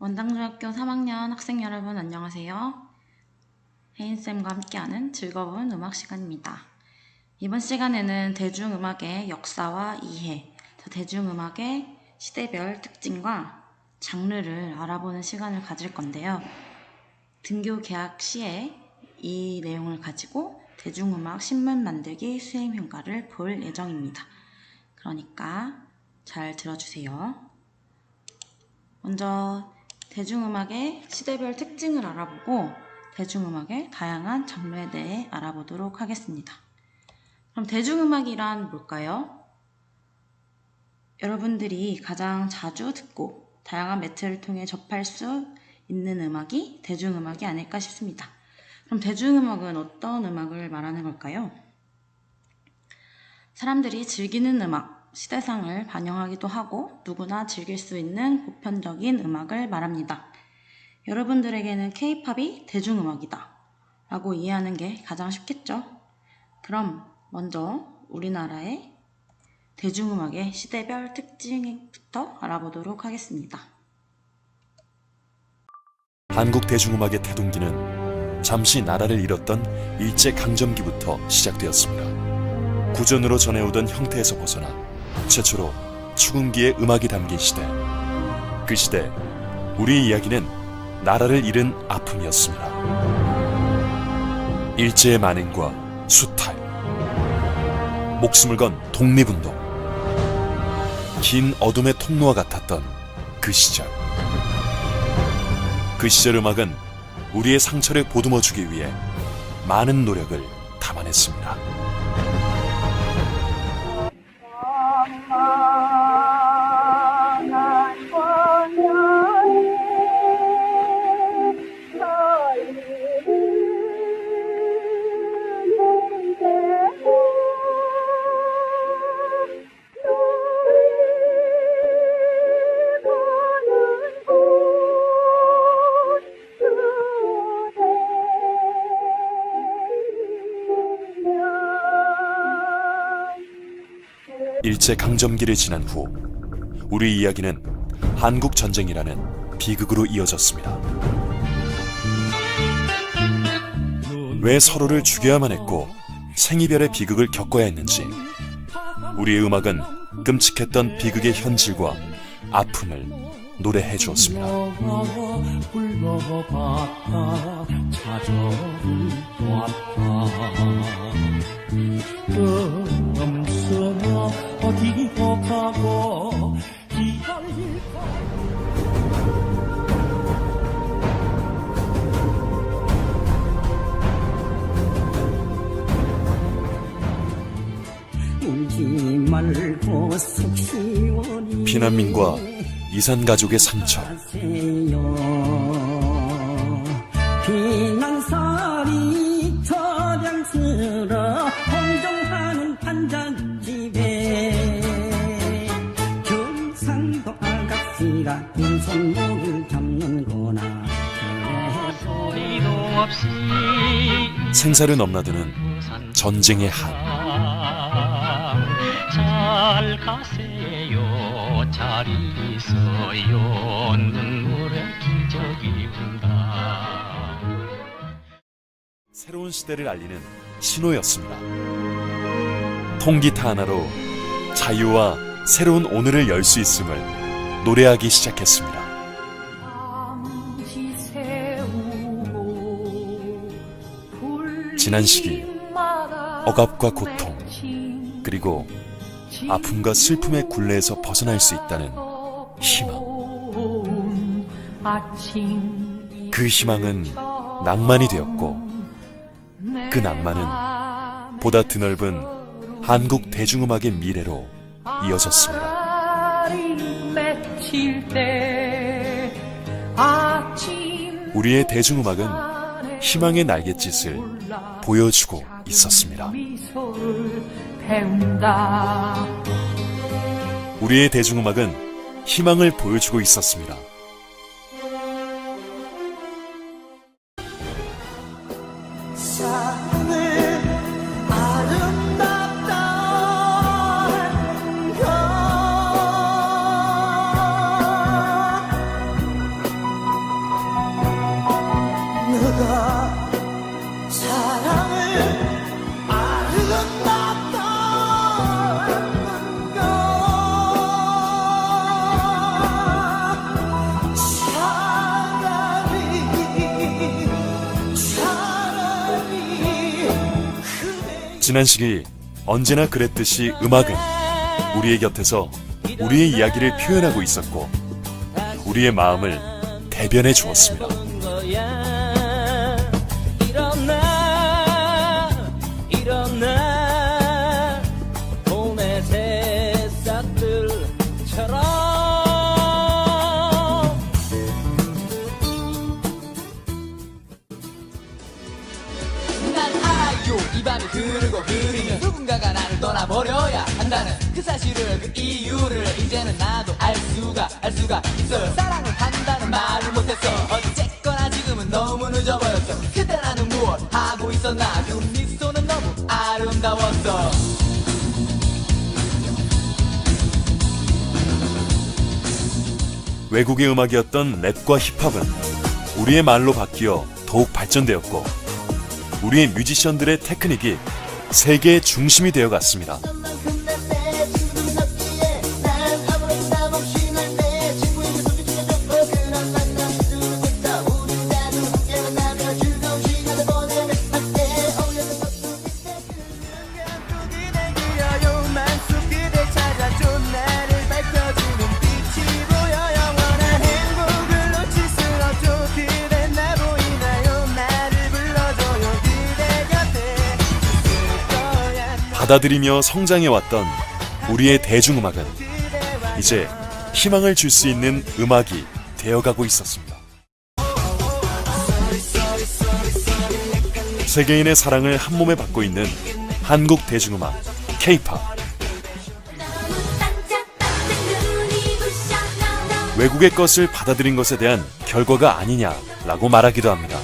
원당중학교 3학년 학생 여러분 안녕하세요. 혜인쌤과 함께하는 즐거운 음악 시간입니다. 이번 시간에는 대중음악의 역사와 이해, 대중음악의 시대별 특징과 장르를 알아보는 시간을 가질 건데요. 등교 개학 시에 이 내용을 가지고 대중음악 신문 만들기 수행평가를 볼 예정입니다. 그러니까 잘 들어주세요. 먼저 대중음악의 시대별 특징을 알아보고 대중음악의 다양한 장르에 대해 알아보도록 하겠습니다. 그럼 대중음악이란 뭘까요? 여러분들이 가장 자주 듣고 다양한 매체를 통해 접할 수 있는 음악이 대중음악이 아닐까 싶습니다. 그럼 대중음악은 어떤 음악을 말하는 걸까요? 사람들이 즐기는 음악, 시대상을 반영하기도 하고 누구나 즐길 수 있는 보편적인 음악을 말합니다. 여러분들에게는 K-팝이 대중음악이다 라고 이해하는 게 가장 쉽겠죠? 그럼 먼저 우리나라의 대중음악의 시대별 특징부터 알아보도록 하겠습니다. 한국 대중음악의 태동기는 잠시 나라를 잃었던 일제강점기부터 시작되었습니다. 구전으로 전해오던 형태에서 벗어나 최초로 축음기의 음악이 담긴 시대. 그 시대, 우리의 이야기는 나라를 잃은 아픔이었습니다. 일제의 만행과 수탈, 목숨을 건 독립운동, 긴 어둠의 통로와 같았던 그 시절. 그 시절 음악은 우리의 상처를 보듬어주기 위해 많은 노력을 담아냈습니다. 일제강점기를 지난 후 우리 이야기는 한국전쟁이라는 비극으로 이어졌습니다. 왜 서로를 죽여야만 했고 생이별의 비극을 겪어야 했는지 우리의 음악은 끔찍했던 비극의 현실과 아픔을 노래해 주었습니다. 어디로 가고 울지 말고 속 시원히 피난민과 이산가족의 상처, 피난살이 저량스러 혼종하는 판잣집에 경상도 아가씨가 빈손목을 잡는구나 소리도 없이 생사를 넘나드는 전쟁의 한. 잘 가세요 잘 있어요 눈물의 기적이 온다. 새로운 시대를 알리는 신호였습니다. 통기타 하나로 자유와 새로운 오늘을 열 수 있음을 노래하기 시작했습니다. 지난 시기 억압과 고통 그리고 아픔과 슬픔의 굴레에서 벗어날 수 있다는 희망. 그 희망은 낭만이 되었고 그 낭만은 보다 드넓은 한국 대중음악의 미래로 이어졌습니다. 우리의 대중음악은 희망의 날갯짓을 보여주고 있었습니다. 우리의 대중음악은 희망을 보여주고 있었습니다. 지난 시기 언제나 그랬듯이 음악은 우리의 곁에서 우리의 이야기를 표현하고 있었고 우리의 마음을 대변해 주었습니다. 일어나 봄의 새싹들처럼 난 알아요 이 밤이 흐르고 흐르면 누군가가 나를 떠나버려야 한다는 그 사실을 그 이유를 이제는 나도 알 수가 있어요. 사랑을 한다는 말을 못했어. 어쨌거나 지금은 너무 늦어버렸어. 그때 나는 무엇 하고 있었나. 그 미소는 너무 아름다웠어. 외국의 음악이었던 랩과 힙합은 우리의 말로 바뀌어 더욱 발전되었고 우리의 뮤지션들의 테크닉이 세계의 중심이 되어 갔습니다. 받아들이며 성장해왔던 우리의 대중음악은 이제 희망을 줄 수 있는 음악이 되어가고 있었습니다. 세계인의 사랑을 한몸에 받고 있는 한국 대중음악 K-POP. 외국의 것을 받아들인 것에 대한 결과가 아니냐라고 말하기도 합니다.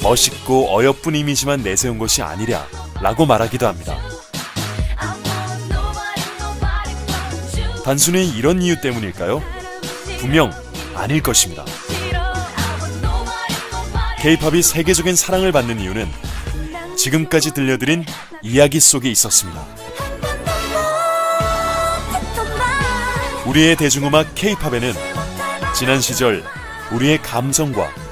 멋있고 어여쁜 이미지만 내세운 것이 아니랴 라고 말하기도 합니다. 단순히 이런 이유 때문일까요? 분명 아닐 것입니다. K-POP이 세계적인 사랑을 받는 이유는 지금까지 들려드린 이야기 속에 있었습니다. 우리의 대중음악 K-POP에는 지난 시절 우리의 감성과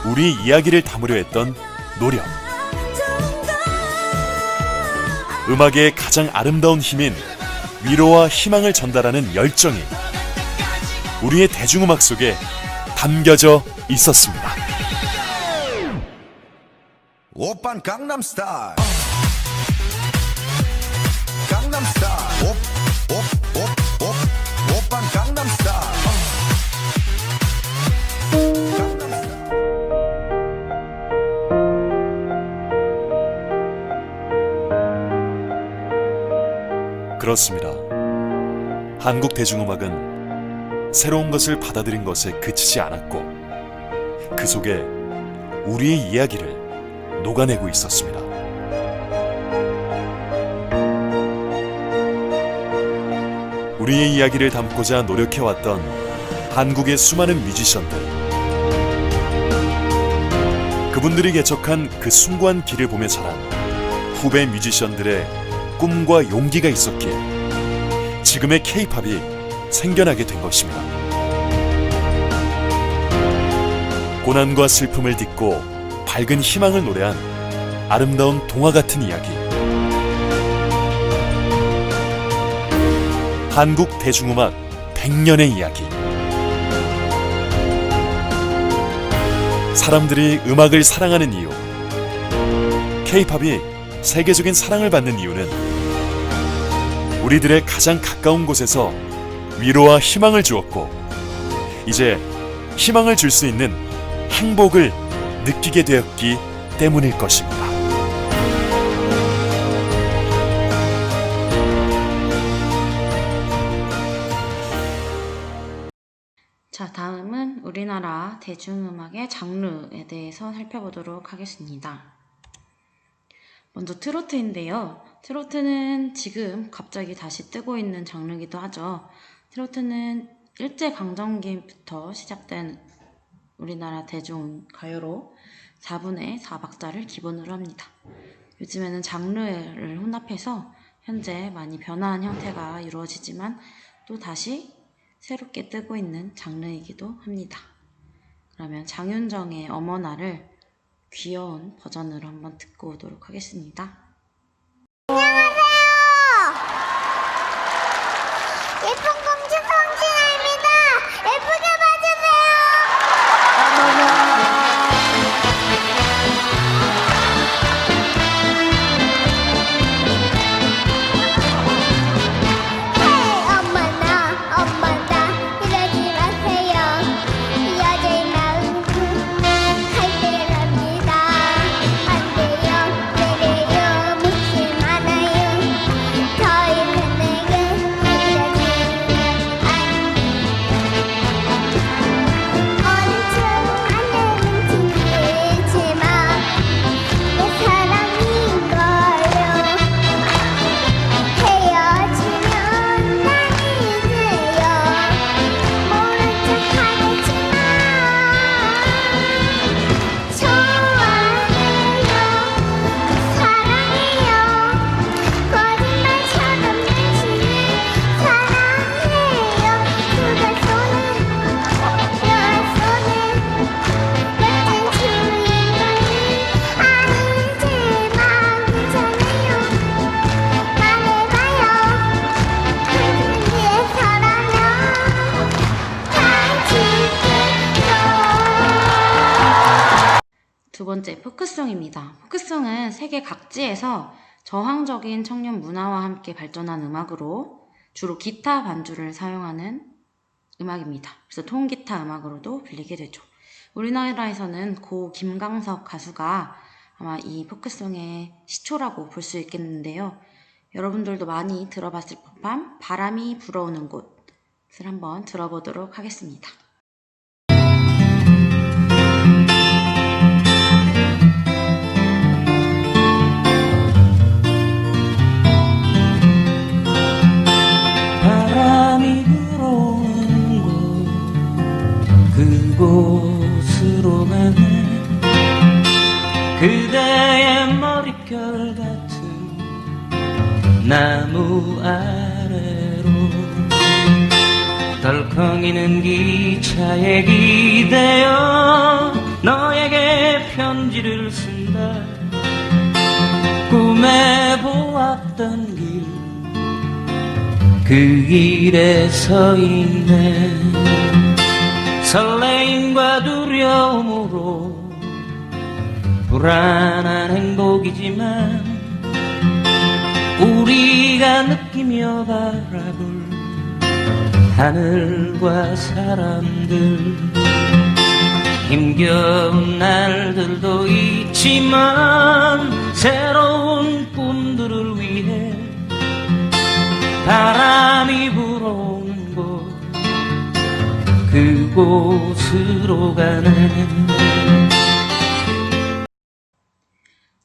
우리 이야기를 담으려 했던 노력, 음악의 가장 아름다운 힘인 위로와 희망을 전달하는 열정이 우리의 대중음악 속에 담겨져 있었습니다. 오빤 강남스타일 강남스타일 오빤 강남스타일 그렇습니다. 한국 대중음악은 새로운 것을 받아들인 것에 그치지 않았고 그 속에 우리의 이야기를 녹아내고 있었습니다. 우리의 이야기를 담고자 노력해왔던 한국의 수많은 뮤지션들, 그분들이 개척한 그 숭고한 길을 보며 자란 후배 뮤지션들의 꿈과 용기가 있었기에 지금의 K-POP이 생겨나게 된 것입니다. 고난과 슬픔을 딛고 밝은 희망을 노래한 아름다운 동화 같은 이야기. 한국 대중음악 100년의 이야기. 사람들이 음악을 사랑하는 이유, K-POP이 세계적인 사랑을 받는 이유는 우리들의 가장 가까운 곳에서 위로와 희망을 주었고 이제 희망을 줄 수 있는 행복을 느끼게 되었기 때문일 것입니다. 자, 다음은 우리나라 대중음악의 장르에 대해서 살펴보도록 하겠습니다. 먼저 트로트인데요. 트로트는 지금 갑자기 다시 뜨고 있는 장르이기도 하죠. 트로트는 일제강점기부터 시작된 우리나라 대중가요로 4분의 4박자를 기본으로 합니다. 요즘에는 장르를 혼합해서 현재 많이 변화한 형태가 이루어지지만 또 다시 새롭게 뜨고 있는 장르이기도 합니다. 그러면 장윤정의 어머나를 귀여운 버전으로 한번 듣고 오도록 하겠습니다. 예쁜 공주 성진아입니다. 예쁘게 봐주세요. 엄마나 이러지 마세요. 여자의 마음 갈대랍니다. 안 돼요, 그래요, 묻지 않아요. 더 이상 내게 이러지는 안 언제쯤 하늘은 튕기지만 내 사랑인 걸요. 헤어지면 난 이제요 모른 척 하겠지만 좋아해요, 사랑해요. 거짓말처럼 눈치를 사랑해요. 그대 손에 너의 손에 멋진 주인공이 아니지만 괜찮아요. 말해봐요. 당신 위해서라면 다 줄게요. 두 번째 포크송입니다. 포크송은 세계 각지에서 저항적인 청년 문화와 함께 발전한 음악으로 주로 기타 반주를 사용하는 음악입니다. 그래서 통기타 음악으로도 불리게 되죠. 우리나라에서는 고 김광석 가수가 아마 이 포크송의 시초라고 볼 수 있겠는데요. 여러분들도 많이 들어봤을 법한 바람이 불어오는 곳을 한번 들어보도록 하겠습니다. 바람이 불어오는 곳 그곳으로 가네. 그대의 머릿결 같은 나무 아래로 덜컹이는 기차에 기대어 너에게 편지를 쓴다. 꿈에 보았던 길 그 길에 서 있네. 설레임과 두려움으로 불안한 행복이지만 우리가 느끼며 바라볼 하늘과 사람들, 힘겨운 날들도 있지만 새로운 꿈들을 위해 바람이 불어오는 곳 그곳으로 가네.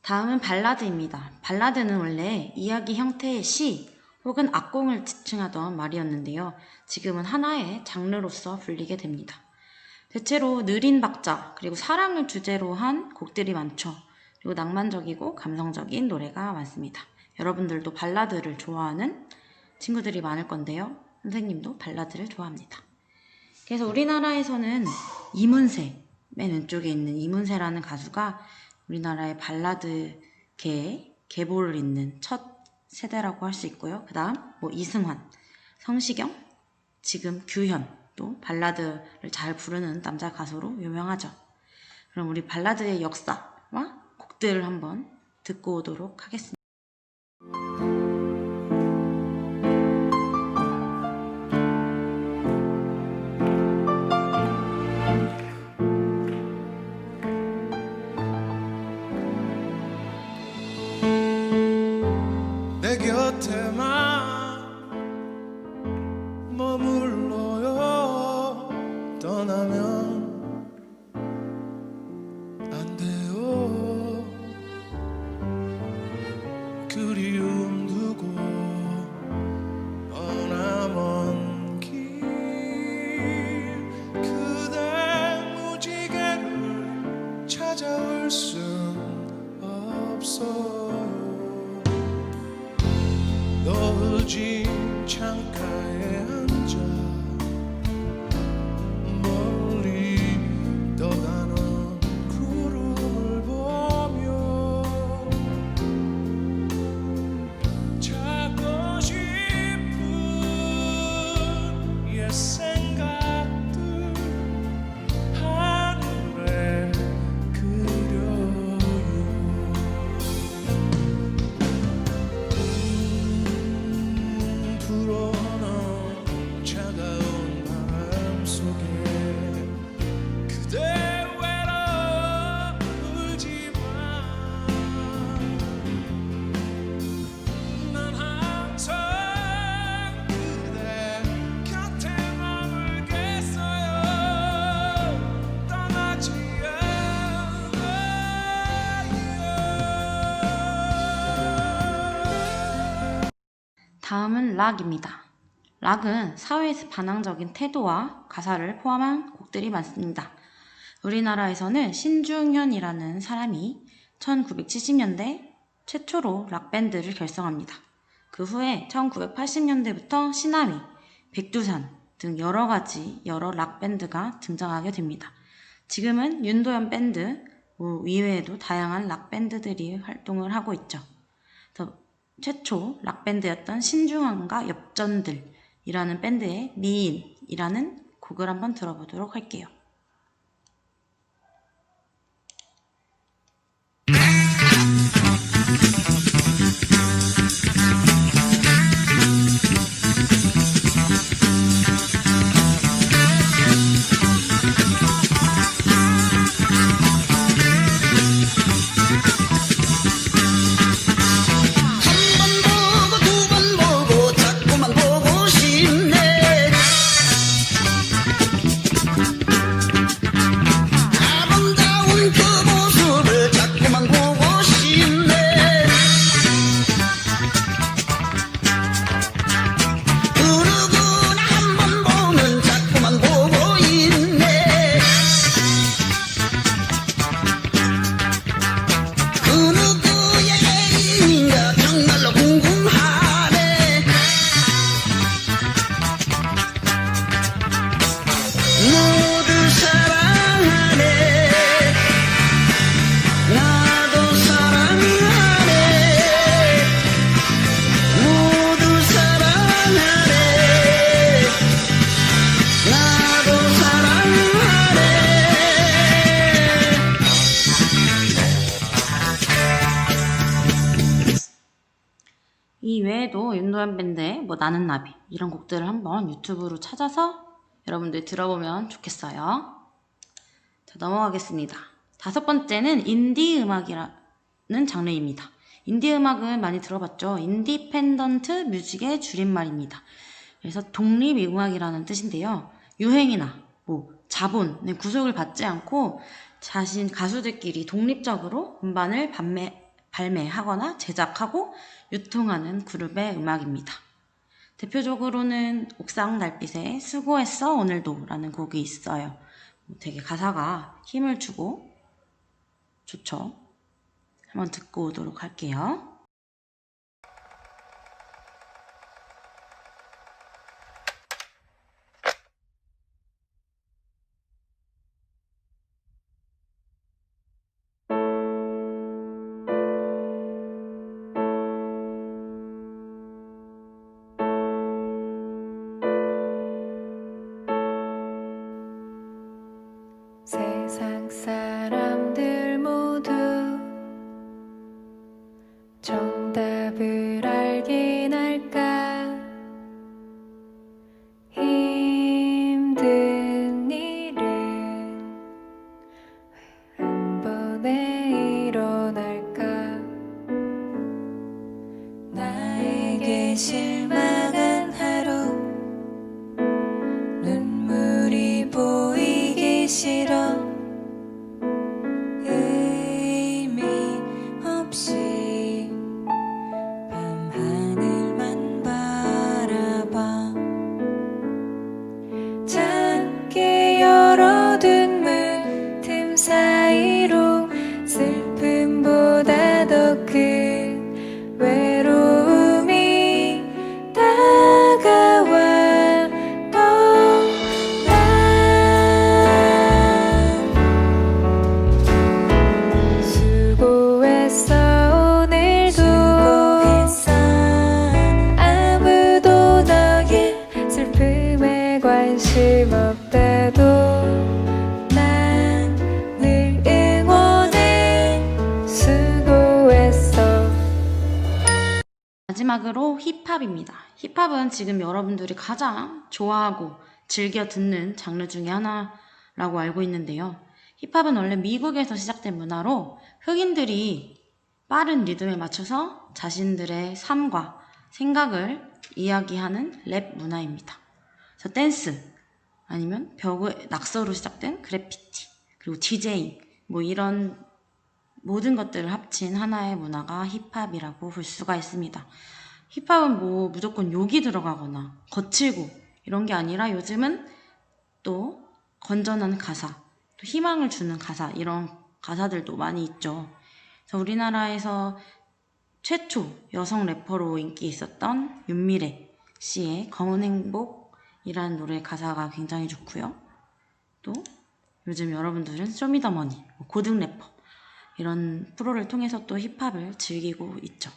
다음은 발라드입니다. 발라드는 원래 이야기 형태의 시 혹은 악공을 지칭하던 말이었는데요. 지금은 하나의 장르로서 불리게 됩니다. 대체로 느린 박자 그리고 사랑을 주제로 한 곡들이 많죠. 그리고 낭만적이고 감성적인 노래가 많습니다. 여러분들도 발라드를 좋아하는 친구들이 많을 건데요. 선생님도 발라드를 좋아합니다. 그래서 우리나라에서는 이문세, 맨 왼쪽에 있는 이문세라는 가수가 우리나라의 발라드계의 계보를 잇는 첫 세대라고 할 수 있고요. 그 다음 이승환, 성시경, 지금 규현, 또 발라드를 잘 부르는 남자 가수로 유명하죠. 그럼 우리 발라드의 역사와 곡들을 한번 듣고 오도록 하겠습니다. 내 곁에만 머물러요. 떠나면 안 돼요. 그리움 두고 머나먼 길 그대 무지개를 찾아올 순 없어요. 너진 창가에 앉아 멀리 떠가는 구름을 보 다음은 락입니다. 락은 사회에서 반항적인 태도와 가사를 포함한 곡들이 많습니다. 우리나라에서는 신중현이라는 사람이 1970년대 최초로 락밴드를 결성합니다. 그 후에 1980년대부터 시나위, 백두산 등 여러 락밴드가 등장하게 됩니다. 지금은 윤도현 밴드 이외에도 다양한 락밴드들이 활동을 하고 있죠. 최초 락밴드였던 신중현과 엽전들이라는 밴드의 미인이라는 곡을 한번 들어보도록 할게요. 이 외에도 윤도현 밴드의 나는 나비 이런 곡들을 한번 유튜브로 찾아서 여러분들 들어보면 좋겠어요. 자, 넘어가겠습니다. 5번째는 인디 음악이라는 장르입니다. 인디 음악은 많이 들어봤죠? 인디펜던트 뮤직의 줄임말입니다. 그래서 독립음악이라는 뜻인데요. 유행이나 자본의 구속을 받지 않고 자신 가수들끼리 독립적으로 음반을 발매하거나 제작하고 유통하는 그룹의 음악입니다. 대표적으로는 옥상 달빛의 수고했어 오늘도 라는 곡이 있어요. 되게 가사가 힘을 주고 좋죠. 한번 듣고 오도록 할게요. 세상 사람들 모두 정답을 알긴 할까? 힘든 일은 왜 한 번에 일어날까? 나에게 실망한 하루 눈물이 보이기 싫어 의미 없이 밤하늘만 바라봐 작게 열어둔 문틈 사이로 슬픔보다 더 큰 외로움이 다가와 수고했어 오늘도 아무도 너의 슬픔에 관심 없다도 난 늘 응원해 수고했어. 마지막으로 힙합입니다. 힙합은 지금 여러분들이 가장 좋아하고 즐겨 듣는 장르 중에 하나라고 알고 있는데요. 힙합은 원래 미국에서 시작된 문화로 흑인들이 빠른 리듬에 맞춰서 자신들의 삶과 생각을 이야기하는 랩 문화입니다. 그래서 댄스 아니면 벽의 낙서로 시작된 그래피티 그리고 디제잉 이런 모든 것들을 합친 하나의 문화가 힙합이라고 볼 수가 있습니다. 힙합은 뭐 무조건 욕이 들어가거나 거칠고 이런 게 아니라 요즘은 또 건전한 가사, 또 희망을 주는 가사, 이런 가사들도 많이 있죠. 그래서 우리나라에서 최초 여성 래퍼로 인기 있었던 윤미래 씨의 검은 행복이라는 노래 가사가 굉장히 좋고요. 또 요즘 여러분들은 쇼미더머니, 고등 래퍼 이런 프로를 통해서 또 힙합을 즐기고 있죠.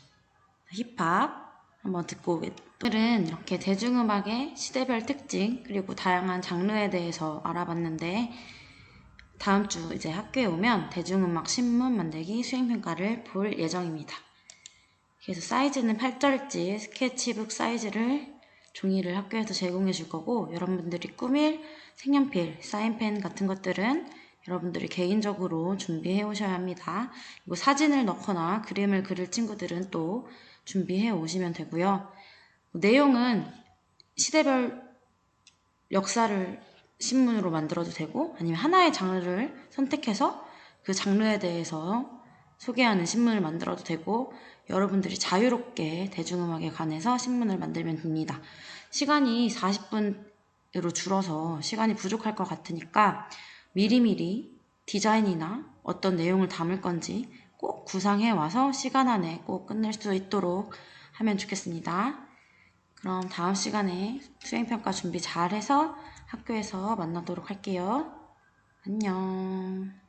힙합 한번 듣고 오늘은 이렇게 대중음악의 시대별 특징 그리고 다양한 장르에 대해서 알아봤는데 다음 주 이제 학교에 오면 대중음악 신문 만들기 수행평가를 볼 예정입니다. 그래서 사이즈는 8절지 스케치북 사이즈를 종이를 학교에서 제공해 줄 거고 여러분들이 꾸밀 색연필, 사인펜 같은 것들은 여러분들이 개인적으로 준비해 오셔야 합니다. 그리고 사진을 넣거나 그림을 그릴 친구들은 또 준비해 오시면 되고요. 내용은 시대별 역사를 신문으로 만들어도 되고 아니면 하나의 장르를 선택해서 그 장르에 대해서 소개하는 신문을 만들어도 되고 여러분들이 자유롭게 대중음악에 관해서 신문을 만들면 됩니다. 시간이 40분으로 줄어서 시간이 부족할 것 같으니까 미리미리 디자인이나 어떤 내용을 담을 건지 꼭 구상해 와서 시간 안에 꼭 끝낼 수 있도록 하면 좋겠습니다. 그럼 다음 시간에 수행평가 준비 잘 해서 학교에서 만나도록 할게요. 안녕.